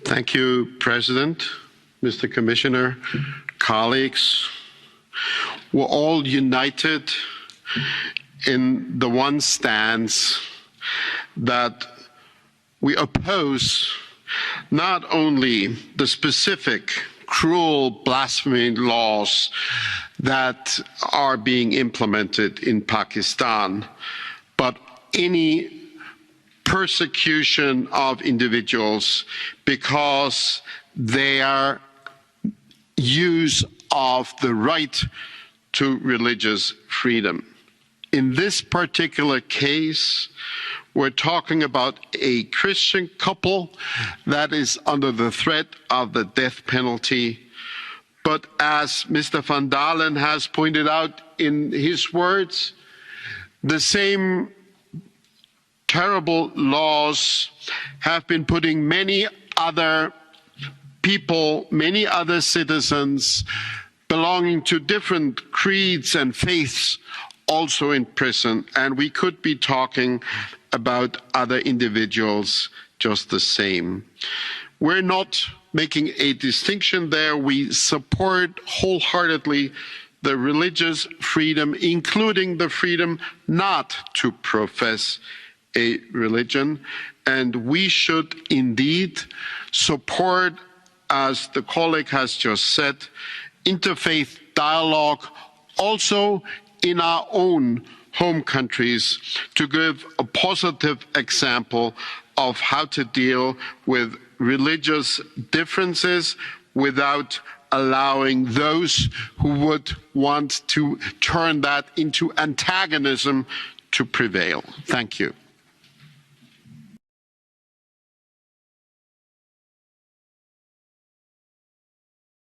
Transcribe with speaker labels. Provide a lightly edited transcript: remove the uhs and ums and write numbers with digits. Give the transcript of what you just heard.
Speaker 1: Thank you, President, Mr. Commissioner, colleagues. We're all united in the one stance that we oppose not only the specific cruel blasphemy laws that are being implemented in Pakistan, but any persecution of individuals because their use of the right to religious freedom. In this particular case, we're talking about a Christian couple that is under the threat of the death penalty. But as Mr. van Dalen has pointed out in his words, the same terrible laws have been putting many other people, many other citizens belonging to different creeds and faiths also in prison, and we could be talking about other individuals just the same. We're not making a distinction there. We support wholeheartedly the religious freedom, including the freedom not to profess a religion, and we should indeed support, as the colleague has just said, interfaith dialogue also in our own home countries to give a positive example of how to deal with religious differences without allowing those who would want to turn that into antagonism to prevail. Thank you.